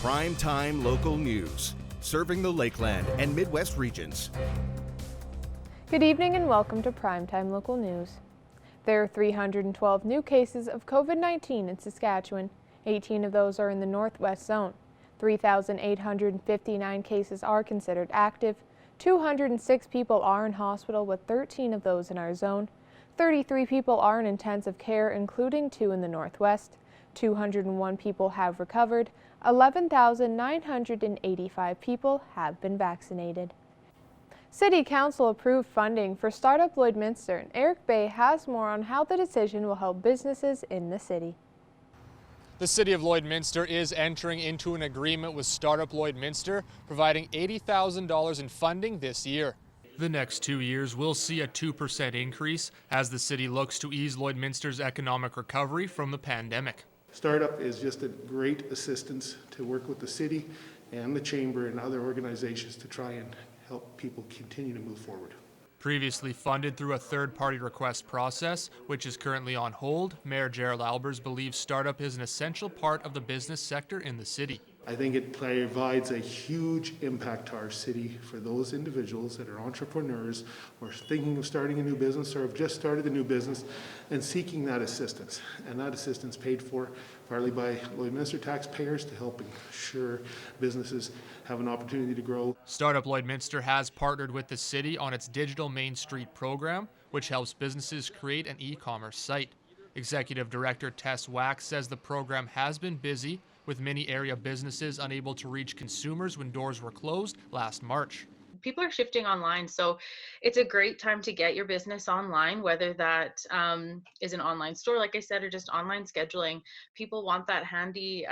Primetime local news, serving the Lakeland and Midwest regions. Good evening and welcome to Primetime Local News. There are 312 new cases of COVID-19 in Saskatchewan. 18 of those are in the Northwest Zone. 3,859 cases are considered active. 206 people are in hospital, with 13 of those in our zone. 33 people are in intensive care, including 2 in the Northwest. 201 people have recovered. 11,985 people have been vaccinated. City Council approved funding for startup Lloydminster, and Eric Bay has more on how the decision will help businesses in the city. The City of Lloydminster is entering into an agreement with startup Lloydminster, providing $80,000 in funding this year. The next 2 years will see a 2% increase as the city looks to ease Lloydminster's economic recovery from the pandemic. Startup is just a great assistance to work with the city and the chamber and other organizations to try and help people continue to move forward. Previously funded through a third-party request process, which is currently on hold, Mayor Gerald Albers believes startup is an essential part of the business sector in the city. I think it provides a huge impact to our city for those individuals that are entrepreneurs or thinking of starting a new business or have just started a new business and seeking that assistance. And that assistance paid for partly by Lloydminster taxpayers to help ensure businesses have an opportunity to grow. Startup Lloydminster has partnered with the city on its Digital Main Street program, which helps businesses create an e-commerce site. Executive Director Tess Wax says the program has been busy, with many area businesses unable to reach consumers when doors were closed last March. People are shifting online, so it's a great time to get your business online, whether that is an online store, like I said, or just online scheduling. People want that handy,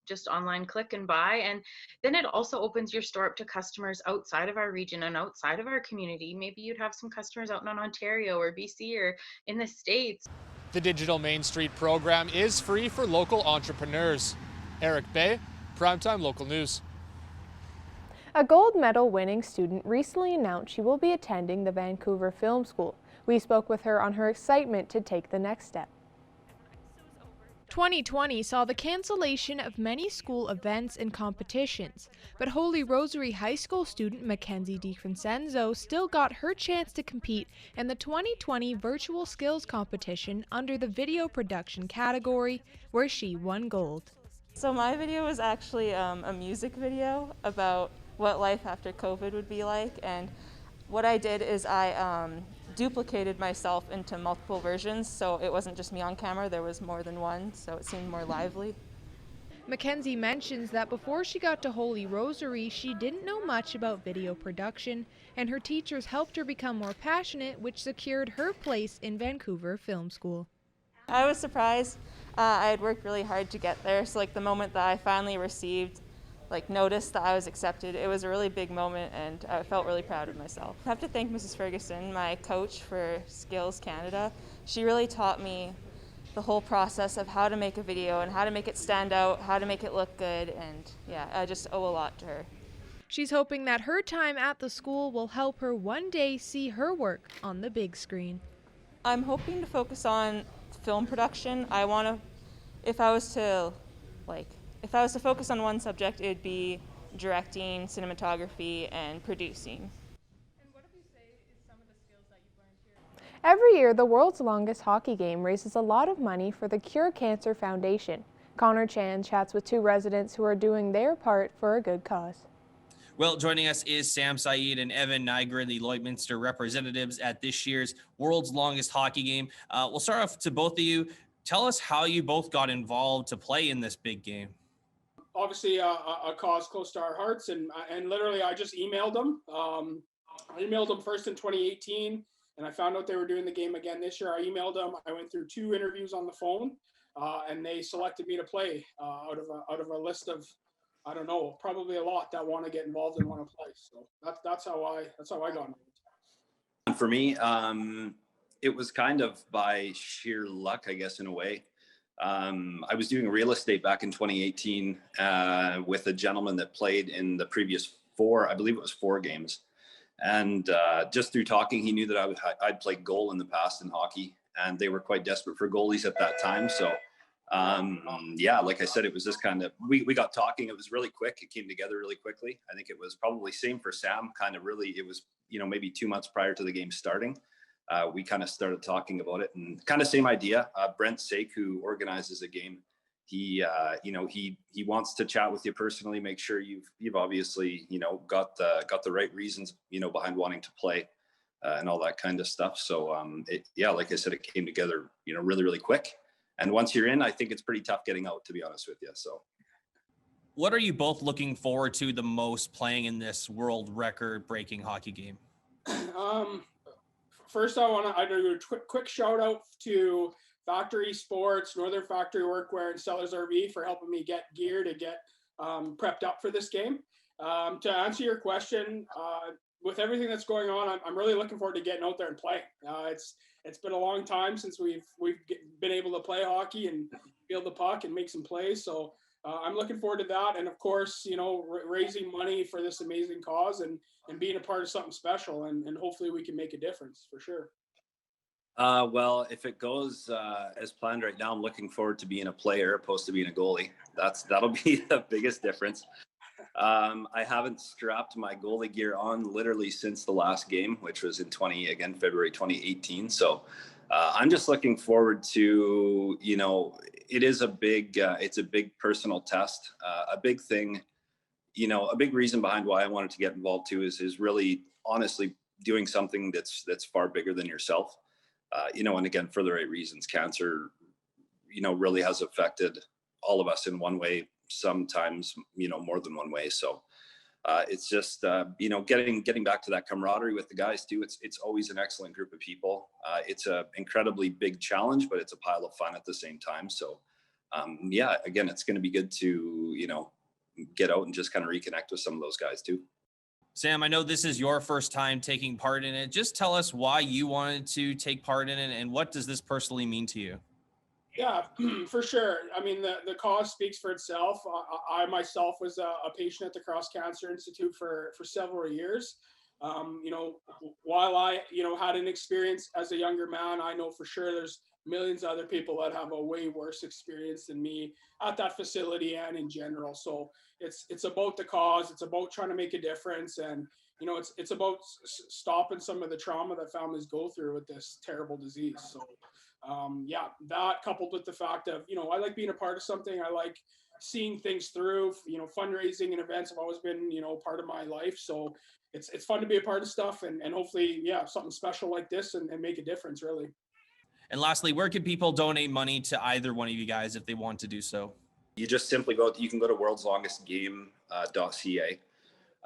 just online click and buy. And then it also opens your store up to customers outside of our region and outside of our community. Maybe you'd have some customers out in Ontario or BC or in the States. The Digital Main Street program is free for local entrepreneurs. Eric Bay, Primetime Local News. A gold medal winning student recently announced she will be attending the Vancouver Film School. We spoke with her on her excitement to take the next step. 2020 saw the cancellation of many school events and competitions, but Holy Rosary High School student Mackenzie DiCrescenzo still got her chance to compete in the 2020 Virtual Skills Competition under the video production category, where she won gold. So my video was actually a music video about what life after COVID would be like, and what I did is I duplicated myself into multiple versions, so it wasn't just me on camera, there was more than one, so it seemed more lively. Mackenzie mentions that before she got to Holy Rosary, she didn't know much about video production, and her teachers helped her become more passionate, which secured her place in Vancouver Film School. I was surprised. I had worked really hard to get there, so the moment that I finally received notice that I was accepted, it was a really big moment and I felt really proud of myself. I have to thank Mrs. Ferguson, my coach for Skills Canada. She really taught me the whole process of how to make a video and how to make it stand out, how to make it look good, and yeah, I just owe a lot to her. She's hoping that her time at the school will help her one day see her work on the big screen. I'm hoping to focus on film production. If I was to focus on one subject, it would be directing, cinematography, and producing. And what would you say is some of the skills that you've learned here? Every year, the world's longest hockey game raises a lot of money for the Cure Cancer Foundation. Connor Chan chats with 2 residents who are doing their part for a good cause. Well, joining us is Sam, Syed, and Evan Nygren, the Lloydminster representatives at this year's world's longest hockey game. We'll start off to both of you. Tell us how you both got involved to play in this big game. Obviously, a cause close to our hearts, and literally I just emailed them. I emailed them first in 2018, and I found out they were doing the game again this year. I emailed them. I went through 2 interviews on the phone, and they selected me to play out of a list of, I don't know, probably a lot that want to get involved and want to play. So that's how I got involved. For me, it was kind of by sheer luck, I guess, in a way. I was doing real estate back in 2018 with a gentleman that played in the previous 4, I believe it was 4 games. And just through talking, he knew that I'd played goal in the past in hockey, and they were quite desperate for goalies at that time. So Yeah, like I said, it was just kind of, we got talking. It was really quick. It came together really quickly. I think it was probably same for Sam, kind of really, it was, maybe 2 months prior to the game starting. We kind of started talking about it, and kind of same idea. Brent Sake, who organizes the game, he wants to chat with you personally, make sure you've obviously, got the right reasons, behind wanting to play, and all that kind of stuff. So, like I said, it came together, really, really quick. And once you're in, I think it's pretty tough getting out, to be honest with you. So, what are you both looking forward to the most playing in this world record breaking hockey game? First, I do a quick shout out to Factory Sports, Northern Factory Workwear, and Sellers RV for helping me get gear to get prepped up for this game. To answer your question, with everything that's going on, I'm really looking forward to getting out there and playing. It's been a long time since we've been able to play hockey and field the puck and make some plays. So I'm looking forward to that, and of course, raising money for this amazing cause and being a part of something special, and hopefully we can make a difference for sure. Well, if it goes as planned right now, I'm looking forward to being a player opposed to being a goalie. That'll be the biggest difference. I haven't strapped my goalie gear on literally since the last game, which was in February 2018. So I'm just looking forward to, it is it's a big personal test, a big thing, a big reason behind why I wanted to get involved too is really honestly doing something that's far bigger than yourself. And again, for the right reasons. Cancer, really has affected all of us in one way, sometimes, more than one way. So it's just, getting back to that camaraderie with the guys too. It's always an excellent group of people. It's a incredibly big challenge, but it's a pile of fun at the same time. So again, it's going to be good to, get out and just kind of reconnect with some of those guys too. Sam, I know this is your first time taking part in it. Just tell us why you wanted to take part in it, and what does this personally mean to you? Yeah, for sure. I mean, the cause speaks for itself. I myself was a patient at the Cross Cancer Institute for several years. While I, had an experience as a younger man, I know for sure there's millions of other people that have a way worse experience than me at that facility and in general. So it's about the cause. It's about trying to make a difference, and it's about stopping some of the trauma that families go through with this terrible disease. So that coupled with the fact of I like being a part of something. I like seeing things through. Fundraising and events have always been part of my life. So it's fun to be a part of stuff, and hopefully something special like this and make a difference really. And lastly, where can people donate money to either one of you guys if they want to do so? You just simply you can go to worldslongestgame.ca.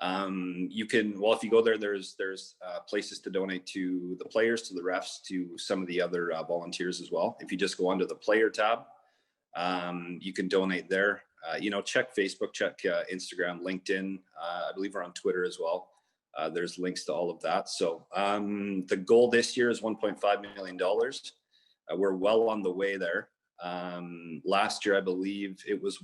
If you go there, there's places to donate to the players, to the refs, to some of the other volunteers as well. If you just go under the player tab, you can donate there. Check Facebook, check Instagram, LinkedIn. I believe we're on Twitter as well. There's links to all of that. So the goal this year is $1.5 million. We're well on the way there. Last year, I believe it was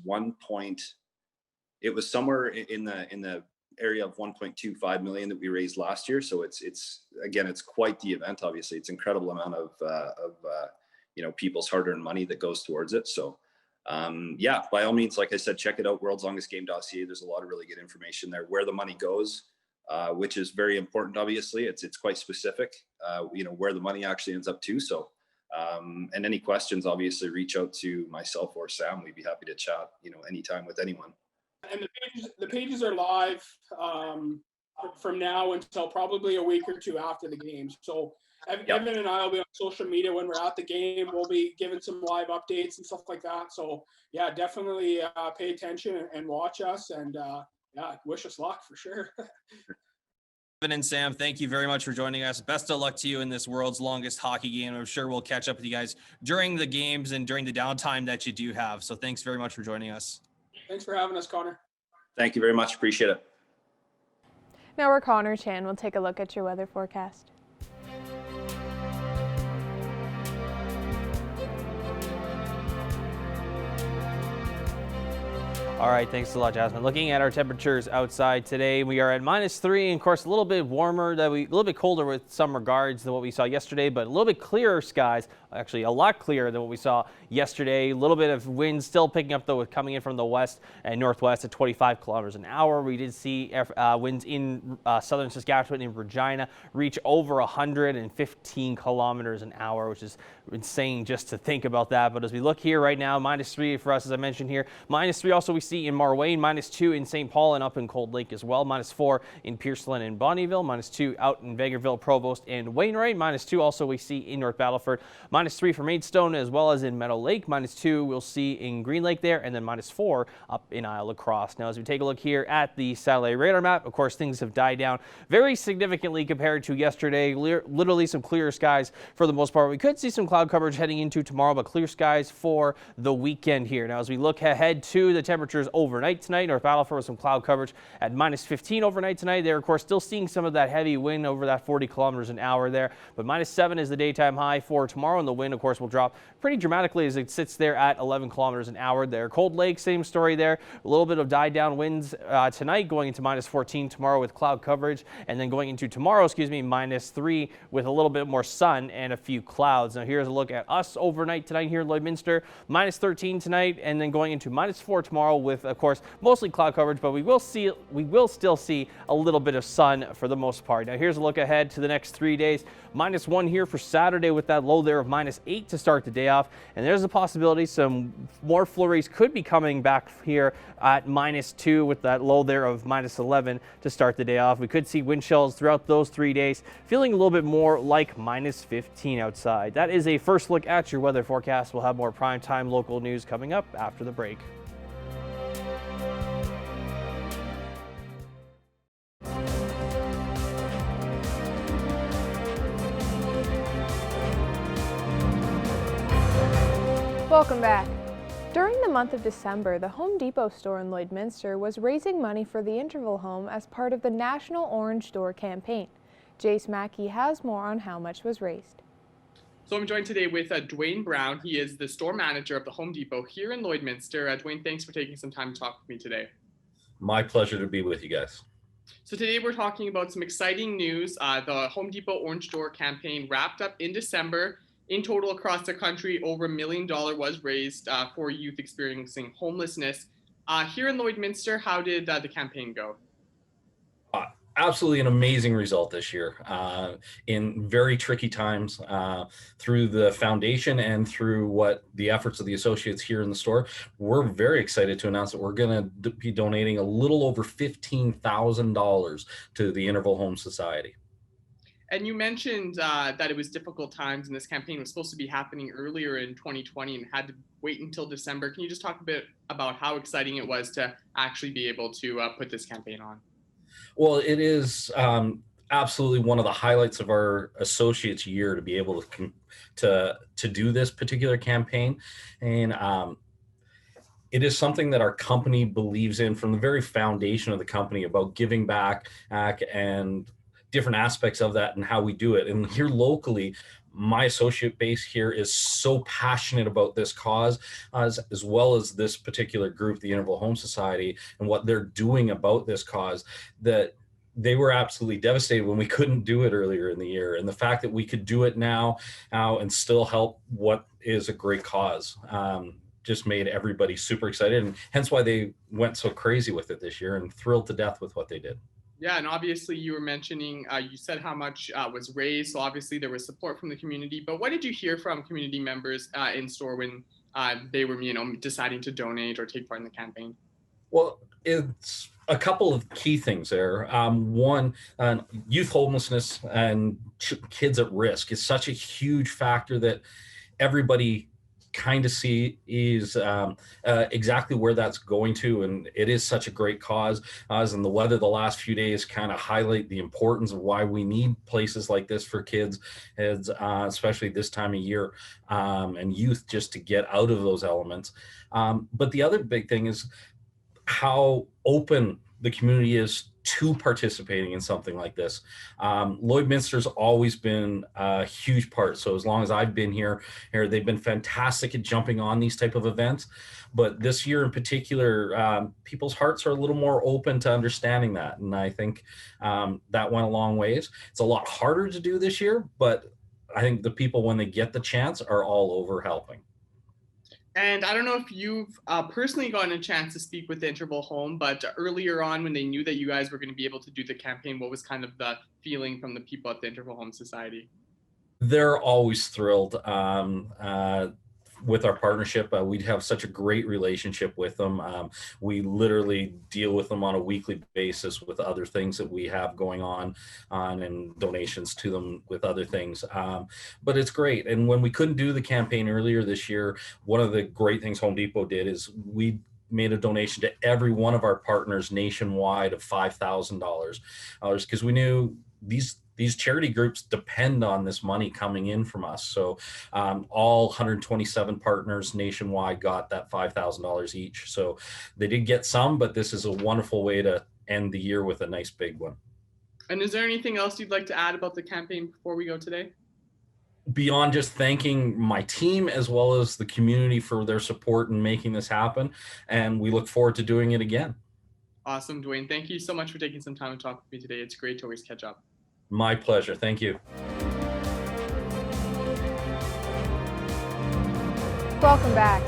somewhere in the area of 1.25 million that we raised last year. So it's quite the event. Obviously, it's incredible amount of people's hard-earned money that goes towards it. So by all means, like I said, check it out, worldslongestgame.ca. There's a lot of really good information there where the money goes, which is very important. Obviously, it's quite specific, where the money actually ends up to. So and any questions, obviously reach out to myself or Sam. We'd be happy to chat, anytime with anyone. And the pages are live from now until probably a week or two after the game. So Evan and I will be on social media when we're at the game. We'll be giving some live updates and stuff like that. So definitely pay attention and watch us, and wish us luck for sure. Evan and Sam, thank you very much for joining us. Best of luck to you in this world's longest hockey game. I'm sure we'll catch up with you guys during the games and during the downtime that you do have. So thanks very much for joining us. Thanks for having us, Connor. Thank you very much. Appreciate it. Now we're Connor Chan. We'll take a look at your weather forecast. All right, thanks a lot, Jasmine. Looking at our temperatures outside today, we are at -3, and of course a little bit warmer, a little bit colder with some regards than what we saw yesterday, but a little bit clearer skies, actually a lot clearer than what we saw yesterday. A little bit of wind still picking up though, coming in from the west and northwest at 25 kilometers an hour. We did see winds in southern Saskatchewan and Regina reach over 115 kilometers an hour, which is insane just to think about that. But as we look here right now, -3 for us, as I mentioned here, -3 also we see in Marwayne, -2 in St. Paul and up in Cold Lake as well, -4 in Pierceland and Bonnyville, -2 out in Vegreville, Provost and Wainwright, -2 also we see in North Battleford, -3 for Maidstone as well as in Meadow Lake, -2 we'll see in Green Lake there, and then -4 up in Isle La Crosse. Now as we take a look here at the satellite radar map, of course things have died down very significantly compared to yesterday. Literally some clearer skies for the most part. We could see some cloud coverage heading into tomorrow, but clear skies for the weekend here. Now as we look ahead to the temperatures overnight tonight, North Battleford with some cloud coverage at -15 overnight tonight. They're of course still seeing some of that heavy wind over that 40 kilometers an hour there, but -7 is the daytime high for tomorrow, and the wind of course will drop pretty dramatically as it sits there at 11 kilometers an hour there. Cold Lake, same story there. A little bit of died down winds tonight, going into -14 tomorrow with cloud coverage, and then going into tomorrow, -3 with a little bit more sun and a few clouds. Now here's a look at us overnight tonight here in Lloydminster, -13 tonight, and then going into -4 tomorrow with, of course, mostly cloud coverage, but we will still see a little bit of sun for the most part. Now here's a look ahead to the next 3 days. -1 here for Saturday with that low there of -8 to start the day off, and there's a possibility some more flurries could be coming back here at -2 with that low there of -11 to start the day off. We could see wind chills throughout those 3 days, feeling a little bit more like -15 outside. That is a first look at your weather forecast. We'll have more prime-time local news coming up after the break. Welcome back. During the month of December, the Home Depot store in Lloydminster was raising money for the Interval Home as part of the National Orange Door campaign. Jace Mackey has more on how much was raised. So I'm joined today with Dwayne Brown. He is the store manager of the Home Depot here in Lloydminster. Dwayne, thanks for taking some time to talk with me today. My pleasure to be with you guys. So today we're talking about some exciting news. The Home Depot Orange Door campaign wrapped up in December. In total, across the country, over $1 million was raised for youth experiencing homelessness. Here in Lloydminster, how did the campaign go? Absolutely an amazing result this year in very tricky times through the foundation and through what the efforts of the associates here in the store. We're very excited to announce that we're going to be donating a little over $15,000 to the Interval Home Society. And you mentioned that it was difficult times and this campaign was supposed to be happening earlier in 2020 and had to wait until December. Can you just talk a bit about how exciting it was to actually be able to put this campaign on? Well, it is absolutely one of the highlights of our associates year to be able to do this particular campaign. And it is something that our company believes in from the very foundation of the company about giving back and different aspects of that and how we do it. And here locally, my associate base here is so passionate about this cause, as well as this particular group, the Interval Home Society, and what they're doing about this cause, that they were absolutely devastated when we couldn't do it earlier in the year. And the fact that we could do it now and still help what is a great cause just made everybody super excited, and hence why they went so crazy with it this year and thrilled to death with what they did. Yeah, and obviously you were mentioning, you said how much was raised, so obviously there was support from the community, but what did you hear from community members in store when they were, deciding to donate or take part in the campaign? Well, it's a couple of key things there. One, youth homelessness and kids at risk is such a huge factor that everybody kind of see is exactly where that's going to, and it is such a great cause. And the weather the last few days kind of highlight the importance of why we need places like this for kids, especially this time of year, and youth, just to get out of those elements. But the other big thing is how open the community is to participating in something like this. Lloydminster's always been a huge part. So as long as I've been here, they've been fantastic at jumping on these type of events. But this year in particular, people's hearts are a little more open to understanding that. And I think that went a long ways. It's a lot harder to do this year, but I think the people, when they get the chance, are all over helping. And I don't know if you've personally gotten a chance to speak with the Interval Home, but earlier on when they knew that you guys were going to be able to do the campaign, what was kind of the feeling from the people at the Interval Home Society? They're always thrilled with our partnership. We have such a great relationship with them. We literally deal with them on a weekly basis with other things that we have going on and donations to them with other things. But it's great. And when we couldn't do the campaign earlier this year, one of the great things Home Depot did is we made a donation to every one of our partners nationwide of $5,000 because we knew these charity groups depend on this money coming in from us. So all 127 partners nationwide got that $5,000 each. So they did get some, but this is a wonderful way to end the year with a nice big one. And is there anything else you'd like to add about the campaign before we go today? Beyond just thanking my team as well as the community for their support in making this happen. And we look forward to doing it again. Awesome, Dwayne. Thank you so much for taking some time to talk with me today. It's great to always catch up. My pleasure. Thank you. Welcome back.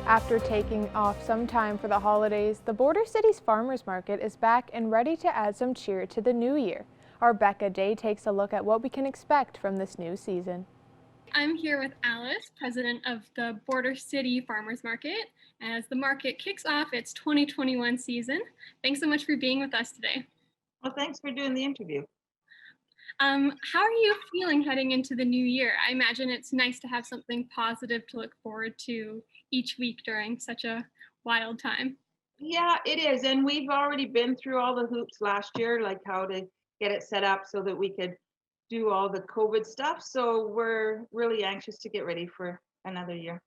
After taking off some time for the holidays, the Border Cities Farmers Market is back and ready to add some cheer to the new year. Our Becca Day takes a look at what we can expect from this new season. I'm here with Alice, president of the Border City Farmers Market, as the market kicks off its 2021 season. Thanks so much for being with us today. Well, thanks for doing the interview. How are you feeling heading into the new year? I imagine it's nice to have something positive to look forward to each week during such a wild time. Yeah, it is. And we've already been through all the hoops last year, like how to get it set up so that we could do all the COVID stuff. So we're really anxious to get ready for another year.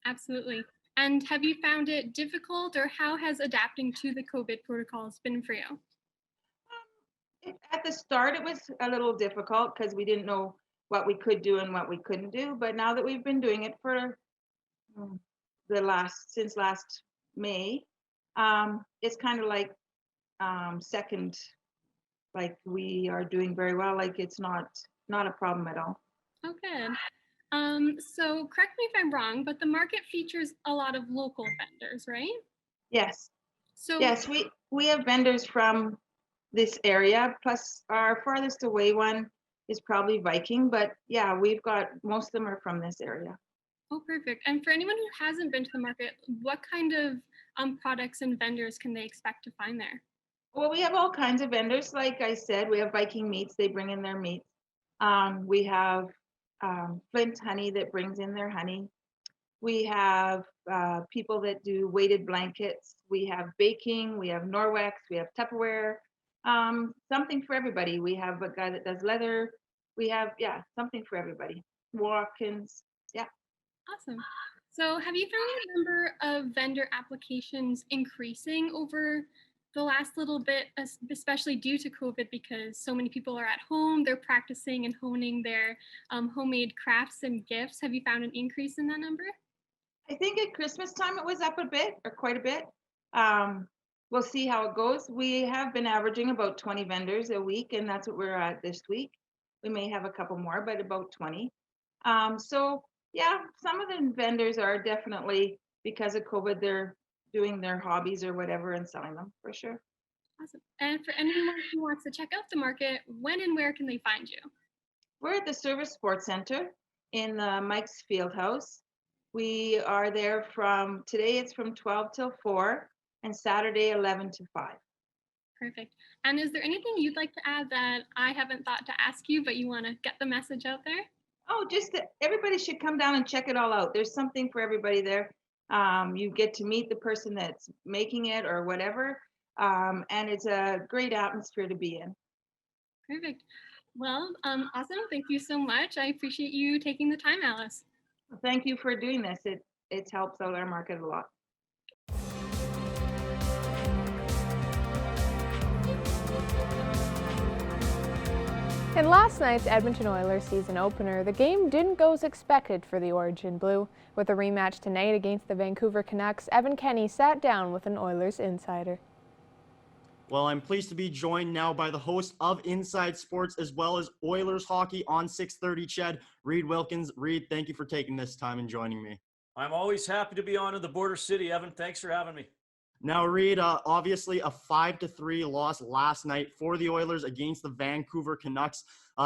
Absolutely. And have you found it difficult, or how has adapting to the COVID protocols been for you? At the start, it was a little difficult because we didn't know what we could do and what we couldn't do. But now that we've been doing it for since last May, it's kind of like second, like we are doing very well. Like it's not a problem at all. Oh, good. So correct me if I'm wrong, but the market features a lot of local vendors, right? Yes. So yes, we have vendors from this area, plus our farthest away one is probably Viking, but yeah, we've got, most of them are from this area. Oh, perfect. And for anyone who hasn't been to the market, what kind of products and vendors can they expect to find there? Well, we have all kinds of vendors. Like I said, we have Viking meats, they bring in their meats. We have Flint Honey that brings in their honey. We have people that do weighted blankets. We have baking, we have Norwex, we have Tupperware. Something for everybody. We have a guy that does leather. We have, something for everybody. Walk-ins, yeah. Awesome. So have you found the number of vendor applications increasing over the last little bit, especially due to COVID, because so many people are at home, they're practicing and honing their homemade crafts and gifts? Have you found an increase in that number? I think at Christmas time it was up a bit, or quite a bit. We'll see how it goes. We have been averaging about 20 vendors a week, and that's what we're at this week. We may have a couple more, but about 20. So yeah, some of the vendors are definitely, because of COVID, they're doing their hobbies or whatever and selling them for sure. Awesome. And for anyone who wants to check out the market, when and where can they find you? We're at the Service Sports Center in the Mike's Fieldhouse. We are there today it's from 12 till 4. And Saturday, 11 to 5. Perfect. And is there anything you'd like to add that I haven't thought to ask you, but you want to get the message out there? Oh, just that everybody should come down and check it all out. There's something for everybody there. You get to meet the person that's making it or whatever. And it's a great atmosphere to be in. Perfect. Well, awesome. Thank you so much. I appreciate you taking the time, Alice. Well, thank you for doing this. It helps out our market a lot. In last night's Edmonton Oilers season opener, the game didn't go as expected for the Orange and Blue. With a rematch tonight against the Vancouver Canucks, Evan Kenny sat down with an Oilers insider. Well, I'm pleased to be joined now by the host of Inside Sports as well as Oilers Hockey on 630 Ched, Reed Wilkins. Reed, thank you for taking this time and joining me. I'm always happy to be on in the border city, Evan. Thanks for having me. Now, Reed, obviously a 5-3 loss last night for the Oilers against the Vancouver Canucks.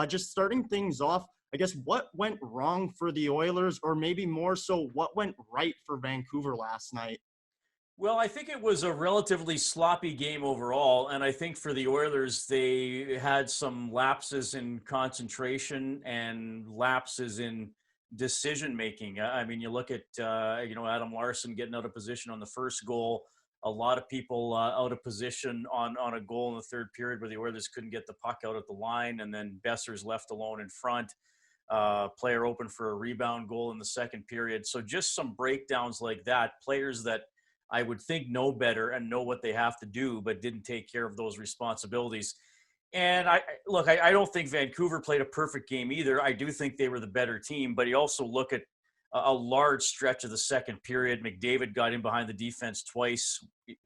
Just starting things off, I guess what went wrong for the Oilers, or maybe more so, what went right for Vancouver last night? Well, I think it was a relatively sloppy game overall, and I think for the Oilers, they had some lapses in concentration and lapses in decision making. I mean, you look at Adam Larson getting out of position on the first goal. A lot of people out of position on a goal in the third period where the Oilers couldn't get the puck out at the line, and then Besser's left alone in front. Player open for a rebound goal in the second period. So just some breakdowns like that. Players that I would think know better and know what they have to do, but didn't take care of those responsibilities. And I don't think Vancouver played a perfect game either. I do think they were the better team, but you also look at a large stretch of the second period. McDavid got in behind the defense twice,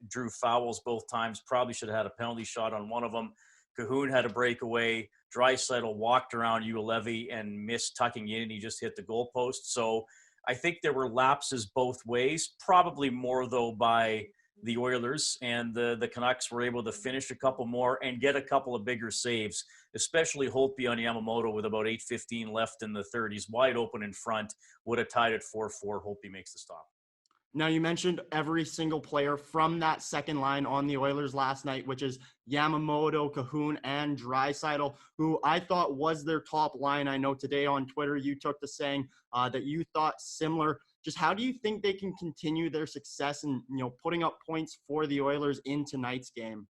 drew fouls both times, probably should have had a penalty shot on one of them. Cahoon had a breakaway. Draisaitl walked around Ulevi and missed tucking in, and he just hit the goalpost. So I think there were lapses both ways, probably more, though, by the Oilers, and the Canucks were able to finish a couple more and get a couple of bigger saves, especially Holtby on Yamamoto with about 8:15 left in the third. He's wide open in front, would have tied it 4-4. Holtby makes the stop. Now, you mentioned every single player from that second line on the Oilers last night, which is Yamamoto, Cahoon, and Draisaitl, who I thought was their top line. I know today on Twitter you took to saying that you thought similar. Just how do you think they can continue their success and putting up points for the Oilers in tonight's game?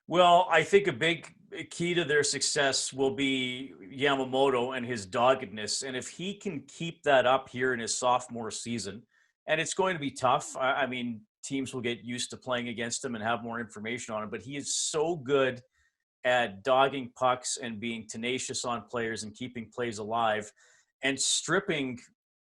Well, I think a big key to their success will be Yamamoto and his doggedness. And if he can keep that up here in his sophomore season, and it's going to be tough. I mean, teams will get used to playing against him and have more information on him, but he is so good at dogging pucks and being tenacious on players and keeping plays alive and stripping.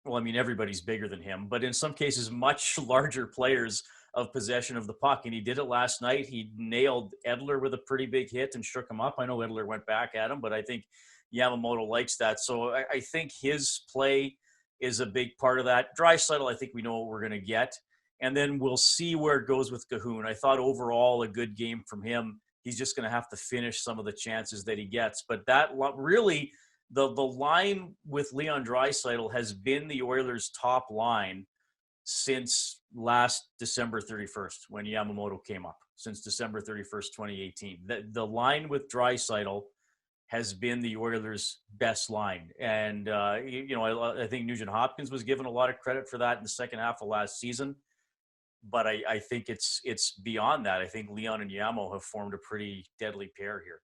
Well, I mean, everybody's bigger than him, but in some cases, much larger players of possession of the puck. And he did it last night. He nailed Edler with a pretty big hit and shook him up. I know Edler went back at him, but I think Yamamoto likes that. So I think his play is a big part of that. Draisaitl, I think we know what we're going to get. And then we'll see where it goes with Cahoon. I thought overall a good game from him. He's just going to have to finish some of the chances that he gets. But that really, the line with Leon Draisaitl has been the Oilers' top line since last December 31st when Yamamoto came up, since December 31st, 2018. The line with Draisaitl has been the Oilers' best line. And, I think Nugent Hopkins was given a lot of credit for that in the second half of last season. But I think it's beyond that. I think Leon and Yamo have formed a pretty deadly pair here.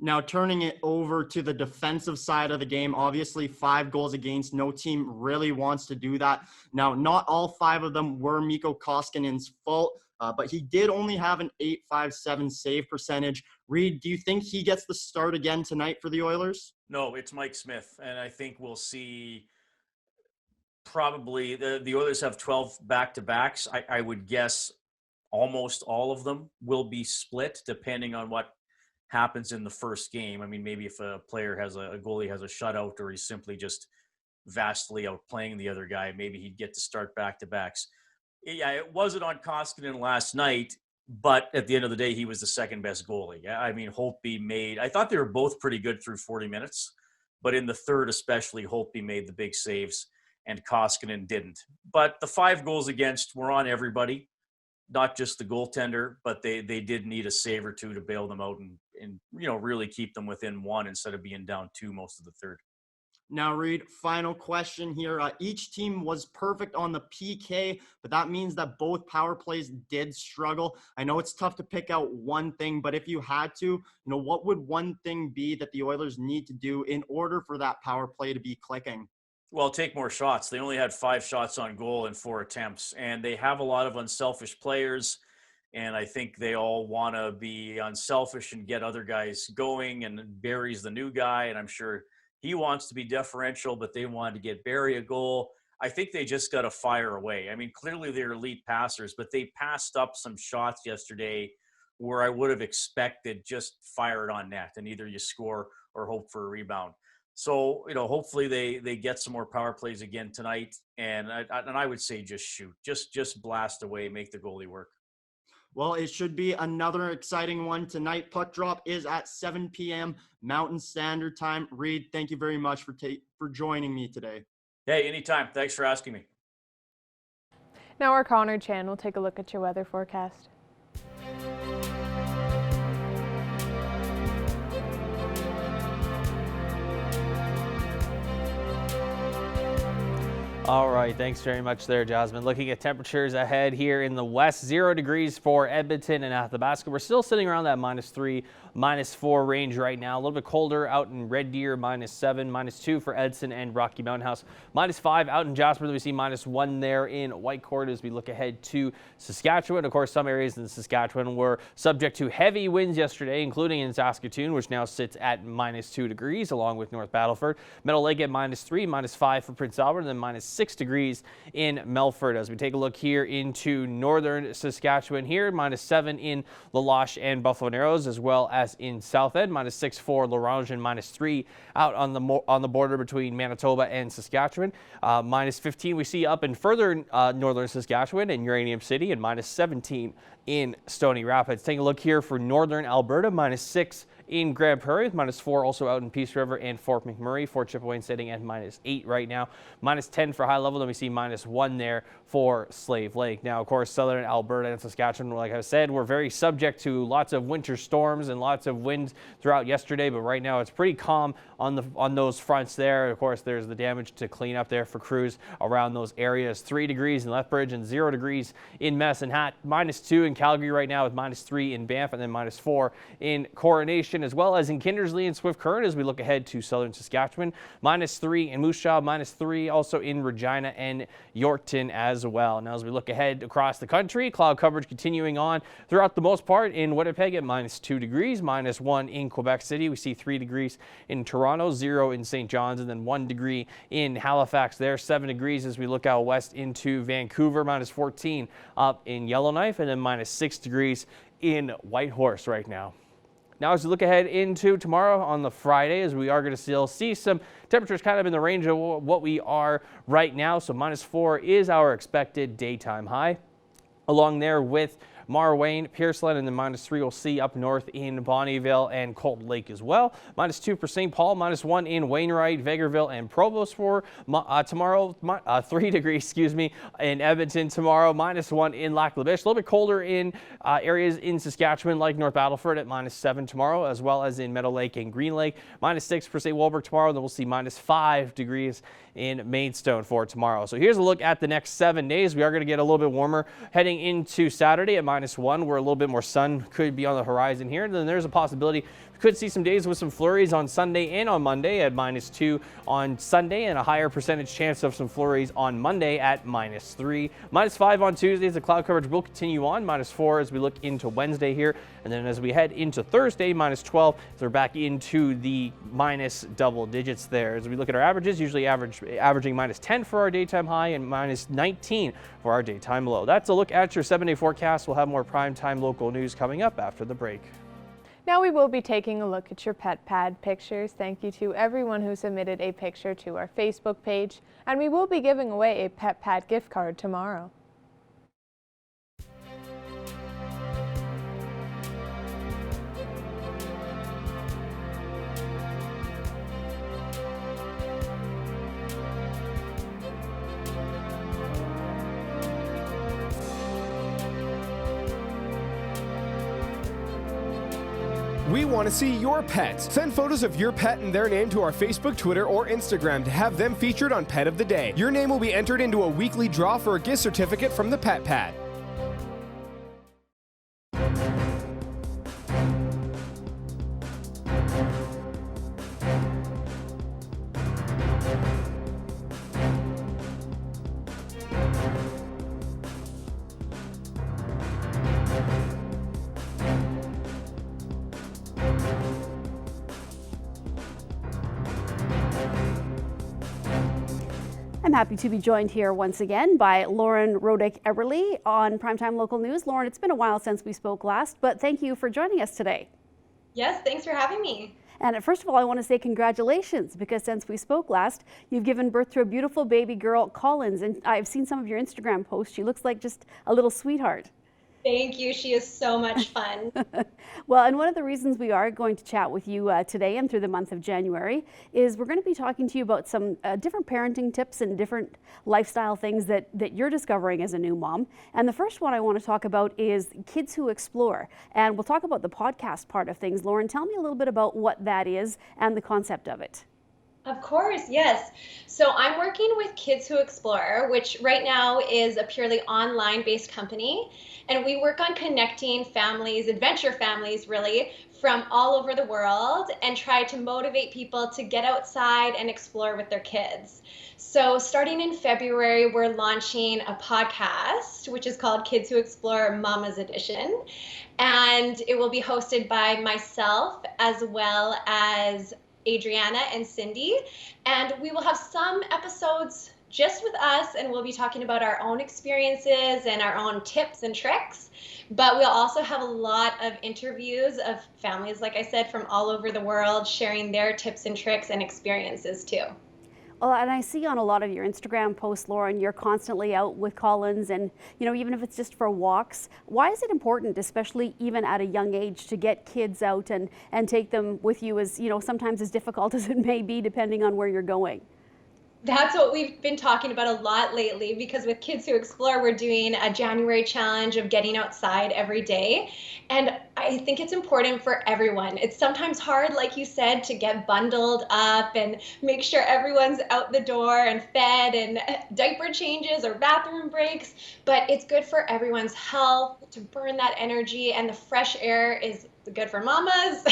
Now, turning it over to the defensive side of the game, obviously 5 goals against. No team really wants to do that. Now, not all 5 of them were Mikko Koskinen's fault, but he did only have an .857 save percentage. Reed, do you think he gets the start again tonight for the Oilers? No, it's Mike Smith, and I think we'll see probably the Oilers have 12 back-to-backs. I would guess almost all of them will be split depending on what happens in the first game. I mean, maybe if a player has a goalie has a shutout or he's simply just vastly outplaying the other guy, maybe he'd get to start back-to-backs. Yeah, it wasn't on Koskinen last night, but at the end of the day, he was the second best goalie. I mean, Holtby I thought they were both pretty good through 40 minutes, but in the third especially, Holtby made the big saves and Koskinen didn't. But the 5 goals against were on everybody, not just the goaltender, but they did need a save or two to bail them out and really keep them within 1 instead of being down 2 most of the third. Now, Reed, final question here. Each team was perfect on the PK, but that means that both power plays did struggle. I know it's tough to pick out one thing, but if you had to, what would one thing be that the Oilers need to do in order for that power play to be clicking? Well, take more shots. They only had 5 shots on goal in 4 attempts, and they have a lot of unselfish players. And I think they all want to be unselfish and get other guys going. And Barry's the new guy, and I'm sure he wants to be deferential, but they wanted to get Barry a goal. I think they just got to fire away. I mean, clearly they're elite passers, but they passed up some shots yesterday where I would have expected just fire it on net, and either you score or hope for a rebound. So, hopefully they get some more power plays again tonight. And I would say just shoot, just blast away, make the goalie work. Well, it should be another exciting one tonight. Puck drop is at 7 p.m. Mountain Standard Time. Reed, thank you very much for joining me today. Hey, anytime. Thanks for asking me. Now our Connor Chan will take a look at your weather forecast. All right, thanks very much there, Jasmine. Looking at temperatures ahead here in the west, 0 degrees for Edmonton and Athabasca. We're still sitting around that -3, -4 range right now. A little bit colder out in Red Deer, -7, -2 for Edson and Rocky Mountain House. -5 out in Jasper. Then we see -1 there in Whitecourt as we look ahead to Saskatchewan. Of course, some areas in Saskatchewan were subject to heavy winds yesterday, including in Saskatoon, which now sits at -2 degrees, along with North Battleford. Meadow Lake at -3, -5 for Prince Albert, and then -6 degrees in Melfort. As we take a look here into northern Saskatchewan here, -7 in La Loche and Buffalo Narrows, as well as in Southend, -6 for La Ronge, and -3 out on the border between Manitoba and Saskatchewan. -15 we see up in further northern Saskatchewan in Uranium City, and -17 in Stony Rapids. Take a look here for northern Alberta, -6 in Grand Prairie, with -4 also out in Peace River and Fort McMurray. Fort Chipewyan sitting at -8 right now. -10 for high level. Then we see -1 there for Slave Lake. Now, of course, southern Alberta and Saskatchewan, like I said, we're very subject to lots of winter storms and lots of wind throughout yesterday, but right now it's pretty calm on those fronts there. Of course, there's the damage to clean up there for crews around those areas. 3 degrees in Lethbridge and 0 degrees in Medicine Hat. -2 in Calgary right now, with -3 in Banff, and then -4 in Coronation, as well as in Kindersley and Swift Current as we look ahead to southern Saskatchewan. -3 in Moose Jaw, -3 also in Regina and Yorkton as well. Now, as we look ahead across the country, cloud coverage continuing on throughout the most part in Winnipeg at -2 degrees, -1 in Quebec City. We see 3 degrees in Toronto, 0 in St. John's, and then 1 degree in Halifax there. 7 degrees as we look out west into Vancouver, -14 up in Yellowknife, and then -6 degrees in Whitehorse right now. Now, as we look ahead into tomorrow on the Friday, as we are going to still see some temperatures kind of in the range of what we are right now. So -4 is our expected daytime high. Along there with Marwayne, Pierceland, and then -3 we'll see up north in Bonnyville and Cold Lake as well. -2 for St. Paul, -1 in Wainwright, Vegreville, and Provost for tomorrow. 3 degrees, in Edmonton tomorrow. -1 in Lac La Biche. A little bit colder in areas in Saskatchewan like North Battleford at -7 tomorrow, as well as in Meadow Lake and Green Lake. -6 for St. Walburg tomorrow. Then we'll see -5 degrees in Maidstone for tomorrow. So here's a look at the next 7 days. We are going to get a little bit warmer heading into Saturday at -1, where a little bit more sun could be on the horizon here. And then there's a possibility we could see some days with some flurries on Sunday and on Monday at -2 on Sunday, and a higher percentage chance of some flurries on Monday at -3. -5 on Tuesdays. The cloud coverage will continue on. -4 as we look into Wednesday here. And then as we head into Thursday, -12, so we're back into the minus double digits there. As we look at our averages, usually averaging -10 for our daytime high and -19 for our daytime low. That's a look at your 7-day forecast. We'll have more primetime local news coming up after the break. Now we will be taking a look at your pet pad pictures. Thank you to everyone who submitted a picture to our Facebook page, and we will be giving away a pet pad gift card tomorrow. We want to see your pets. Send photos of your pet and their name to our Facebook, Twitter, or Instagram to have them featured on Pet of the Day. Your name will be entered into a weekly draw for a gift certificate from the Pet Pad. I'm happy to be joined here once again by Lauren Rodick-Eberly on Primetime Local News. Lauren, it's been a while since we spoke last, but thank you for joining us today. Yes, thanks for having me. And first of all, I want to say congratulations, because since we spoke last, you've given birth to a beautiful baby girl, Collins, and I've seen some of your Instagram posts. She looks like just a little sweetheart. Thank you. She is so much fun. Well, and one of the reasons we are going to chat with you today and through the month of January is we're going to be talking to you about some different parenting tips and different lifestyle things that you're discovering as a new mom. And the first one I want to talk about is Kids Who Explore. And we'll talk about the podcast part of things. Lauren, tell me a little bit about what that is and the concept of it. Of course, yes. So I'm working with Kids Who Explore, which right now is a purely online-based company. And we work on connecting families, adventure families really, from all over the world, and try to motivate people to get outside and explore with their kids. So starting in February, we're launching a podcast, which is called Kids Who Explore Mama's Edition. And it will be hosted by myself as well as Adriana and Cindy, and we will have some episodes just with us, and we'll be talking about our own experiences and our own tips and tricks, but we'll also have a lot of interviews of families, like I said, from all over the world, sharing their tips and tricks and experiences too. Well, and I see on a lot of your Instagram posts, Lauren, you're constantly out with Collins, and even if it's just for walks. Why is it important, especially even at a young age, to get kids out and take them with you, as sometimes as difficult as it may be, depending on where you're going? That's what we've been talking about a lot lately, because with Kids Who Explore, we're doing a January challenge of getting outside every day. And I think it's important for everyone. It's sometimes hard, like you said, to get bundled up and make sure everyone's out the door and fed and diaper changes or bathroom breaks. But it's good for everyone's health to burn that energy, and the fresh air is good for mamas,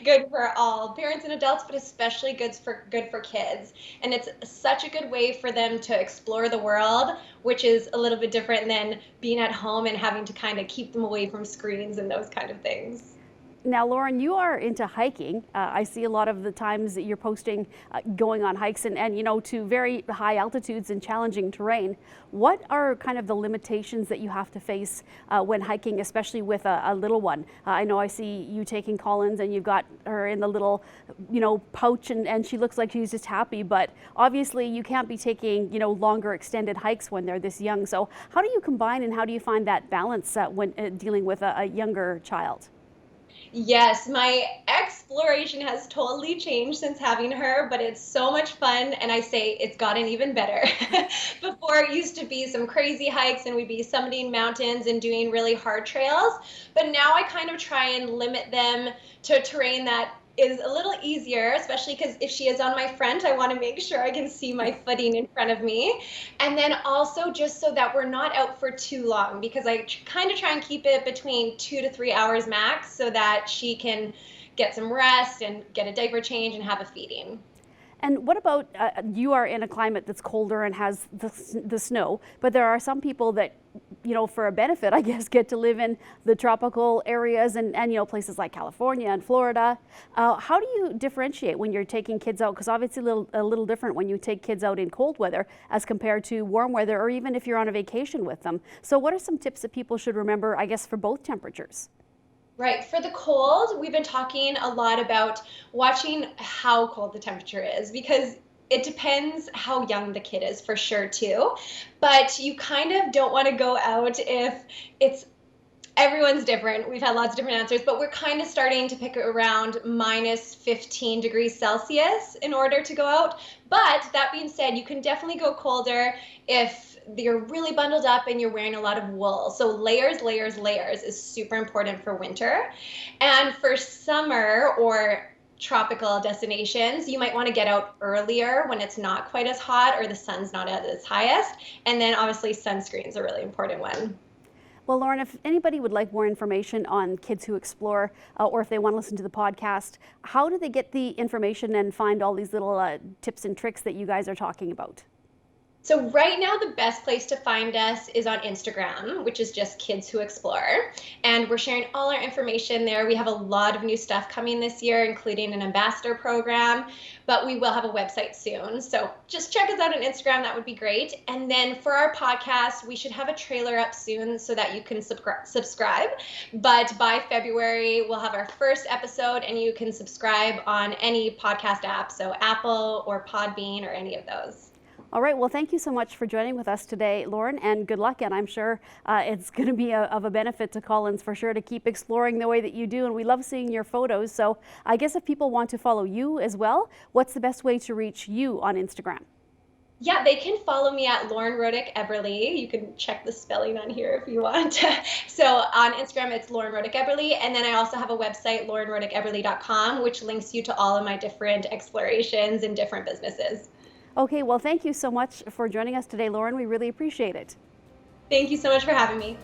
good for all parents and adults, but especially good for kids. And it's such a good way for them to explore the world, which is a little bit different than being at home and having to kind of keep them away from screens and those kind of things. Now, Lauren, you are into hiking. I see a lot of the times that you're posting going on hikes and to very high altitudes and challenging terrain. What are kind of the limitations that you have to face when hiking, especially with a little one? I know I see you taking Collins, and you've got her in the little, pouch, and she looks like she's just happy. But obviously, you can't be taking, longer extended hikes when they're this young. So how do you combine, and how do you find that balance when dealing with a younger child? Yes, my exploration has totally changed since having her, but it's so much fun, and I say it's gotten even better. Before, it used to be some crazy hikes, and we'd be summiting mountains and doing really hard trails, but now I kind of try and limit them to terrain that is a little easier, especially because if she is on my front, I want to make sure I can see my footing in front of me. And then also just so that we're not out for too long, because I kind of try and keep it between 2 to 3 hours max, so that she can get some rest and get a diaper change and have a feeding. And what about, you are in a climate that's colder and has the snow, but there are some people that, for a benefit, I guess, get to live in the tropical areas and places like California and Florida. How do you differentiate when you're taking kids out? Because obviously a little different when you take kids out in cold weather as compared to warm weather, or even if you're on a vacation with them. So what are some tips that people should remember, I guess, for both temperatures? Right. For the cold, we've been talking a lot about watching how cold the temperature is, because it depends how young the kid is for sure too. But you kind of don't want to go out if everyone's different. We've had lots of different answers, but we're kind of starting to pick around minus 15 degrees Celsius in order to go out. But that being said, you can definitely go colder if you're really bundled up and you're wearing a lot of wool. So layers, layers, layers is super important for winter. And for summer or tropical destinations, you might want to get out earlier when it's not quite as hot or the sun's not at its highest. And then obviously sunscreen's a really important one. Well, Lauren, if anybody would like more information on Kids Who Explore, or if they want to listen to the podcast, how do they get the information and find all these little tips and tricks that you guys are talking about? So right now, the best place to find us is on Instagram, which is just Kids Who Explore. And we're sharing all our information there. We have a lot of new stuff coming this year, including an ambassador program, but we will have a website soon. So just check us out on Instagram. That would be great. And then for our podcast, we should have a trailer up soon so that you can subscribe. But by February, we'll have our first episode, and you can subscribe on any podcast app. So Apple or Podbean or any of those. All right, well, thank you so much for joining with us today, Lauren, and good luck. And I'm sure it's going to be of a benefit to Collins for sure to keep exploring the way that you do. And we love seeing your photos. So I guess if people want to follow you as well, what's the best way to reach you on Instagram? Yeah, they can follow me at Lauren Rodick Eberly. You can check the spelling on here if you want. So on Instagram, it's Lauren Rodick Eberly. And then I also have a website, laurenrodickeberly.com, which links you to all of my different explorations and different businesses. Okay, well, thank you so much for joining us today, Lauren. We really appreciate it. Thank you so much for having me.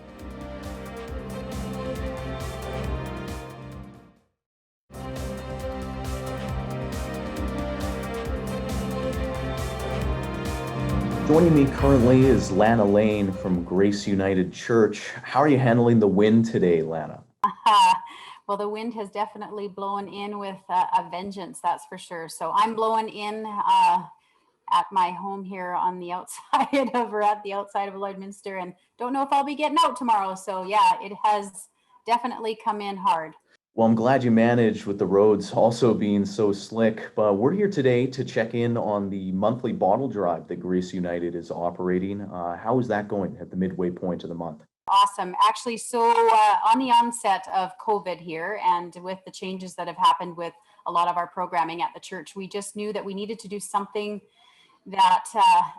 Joining me currently is Lana Lane from Grace United Church. How are you handling the wind today, Lana? Well, the wind has definitely blown in with a vengeance, that's for sure. So I'm blowing in at my home here on the outside of Lloydminster, and don't know if I'll be getting out tomorrow. So yeah, it has definitely come in hard. Well, I'm glad you managed with the roads also being so slick, but we're here today to check in on the monthly bottle drive that Grace United is operating. How is that going at the midway point of the month? Awesome. Actually, so on the onset of COVID here, and with the changes that have happened with a lot of our programming at the church, we just knew that we needed to do something that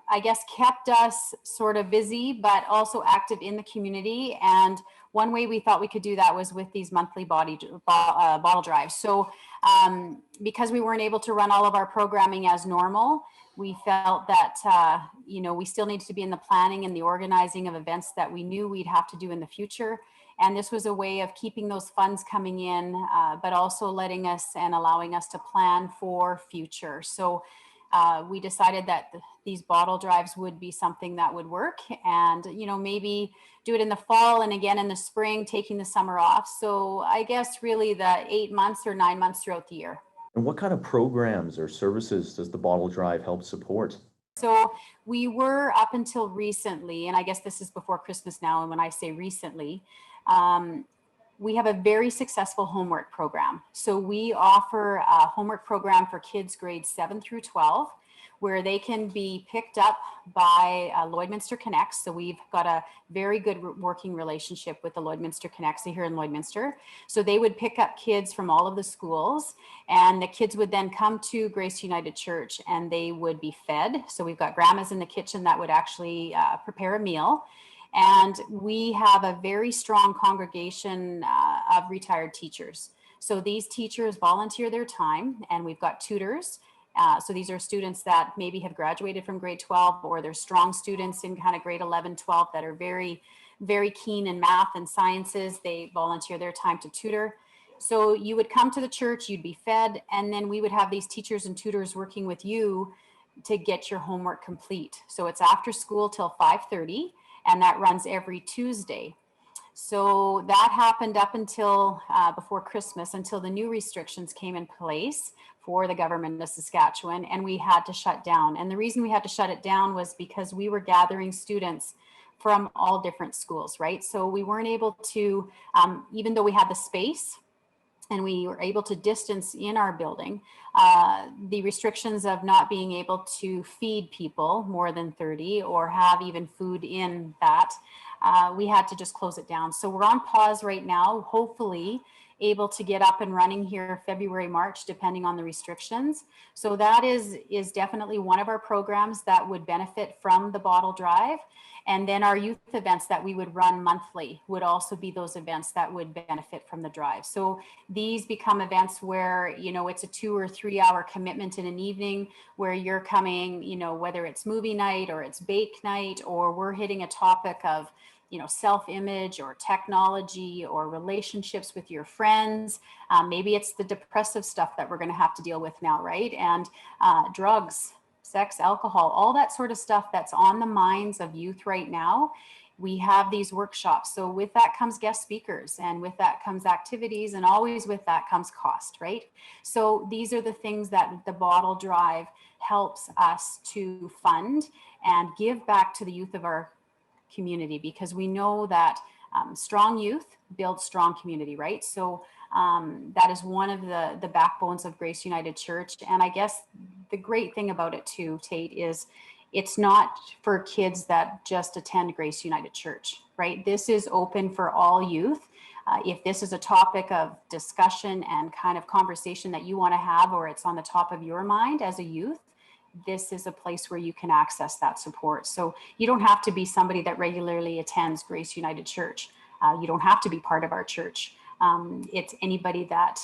I guess kept us sort of busy, but also active in the community. And one way we thought we could do that was with these monthly bottle drives. So because we weren't able to run all of our programming as normal, we felt that, we still needed to be in the planning and the organizing of events that we knew we'd have to do in the future. And this was a way of keeping those funds coming in, but also letting us and allowing us to plan for future. So we decided that these bottle drives would be something that would work, and maybe do it in the fall and again in the spring, taking the summer off. So I guess really the 8 months or 9 months throughout the year. And what kind of programs or services does the bottle drive help support? So we were, up until recently, and I guess this is before Christmas now, and when I say recently, we have a very successful homework program. So we offer a homework program for kids grades 7 through 12, where they can be picked up by Lloydminster Connects. So we've got a very good working relationship with the Lloydminster Connects here in Lloydminster. So they would pick up kids from all of the schools, and the kids would then come to Grace United Church and they would be fed. So we've got grandmas in the kitchen that would actually prepare a meal. And we have a very strong congregation of retired teachers. So these teachers volunteer their time, and we've got tutors. So these are students that maybe have graduated from grade 12, or they're strong students in kind of grade 11, 12 that are very, very keen in math and sciences. They volunteer their time to tutor. So you would come to the church, you'd be fed, and then we would have these teachers and tutors working with you to get your homework complete. So it's after school till 5:30. And that runs every Tuesday. So that happened up until before Christmas, until the new restrictions came in place for the government of Saskatchewan, and we had to shut down. And the reason we had to shut it down was because we were gathering students from all different schools, right? So we weren't able to, even though we had the space and we were able to distance in our building, the restrictions of not being able to feed people more than 30 or have even food in that, we had to just close it down. So we're on pause right now, hopefully able to get up and running here February, March, depending on the restrictions. So that is definitely one of our programs that would benefit from the bottle drive. And then our youth events that we would run monthly would also be those events that would benefit from the drive. So these become events where, it's a 2 or 3 hour commitment in an evening where you're coming, whether it's movie night or it's bake night, or we're hitting a topic of, self-image or technology or relationships with your friends. Maybe it's the depressive stuff that we're going to have to deal with now, right? And drugs. sex, alcohol, all that sort of stuff that's on the minds of youth right now. We have these workshops. So with that comes guest speakers, and with that comes activities, and always with that comes cost, right? So these are the things that the Bottle Drive helps us to fund and give back to the youth of our community, because we know that strong youth builds strong community, right? So that is one of the backbones of Grace United Church. And I guess the great thing about it too, Tate, is it's not for kids that just attend Grace United Church, right? This is open for all youth. If this is a topic of discussion and kind of conversation that you want to have, or it's on the top of your mind as a youth, this is a place where you can access that support. So you don't have to be somebody that regularly attends Grace United Church. You don't have to be part of our church. It's anybody that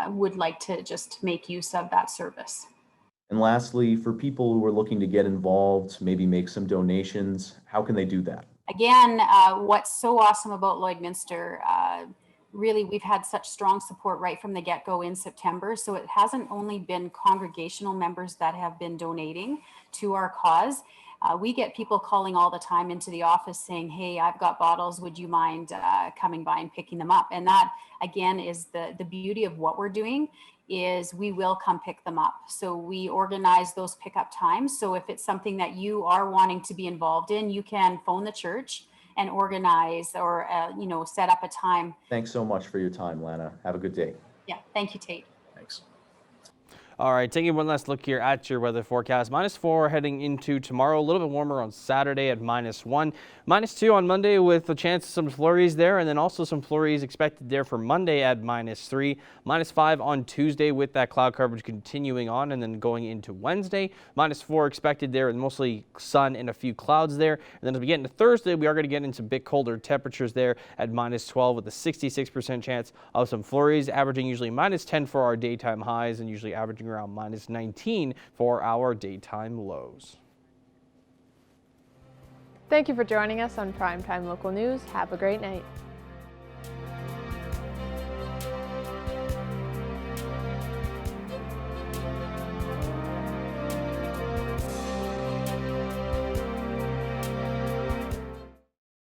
would like to just make use of that service. And lastly, for people who are looking to get involved, maybe make some donations, how can they do that? Again, what's so awesome about Lloydminster, really, we've had such strong support right from the get-go in September. So it hasn't only been congregational members that have been donating to our cause. We get people calling all the time into the office saying, hey, I've got bottles, would you mind coming by and picking them up? And that, again, is the beauty of what we're doing, is we will come pick them up. So we organize those pickup times. So if it's something that you are wanting to be involved in, you can phone the church and organize or set up a time. Thanks so much for your time, Lana. Have a good day. Yeah, thank you, Tate. Thanks. All right, taking one last look here at your weather forecast. -4 heading into tomorrow. A little bit warmer on Saturday at -1. -2 on Monday with a chance of some flurries there, and then also some flurries expected there for Monday at -3. -5 on Tuesday with that cloud coverage continuing on, and then going into Wednesday. -4 expected there, and mostly sun and a few clouds there. And then as we get into Thursday, we are going to get into a bit colder temperatures there at -12 with a 66% chance of some flurries, averaging usually -10 for our daytime highs and usually averaging around -19 for our daytime lows. Thank you for joining us on Primetime Local News. Have a great night.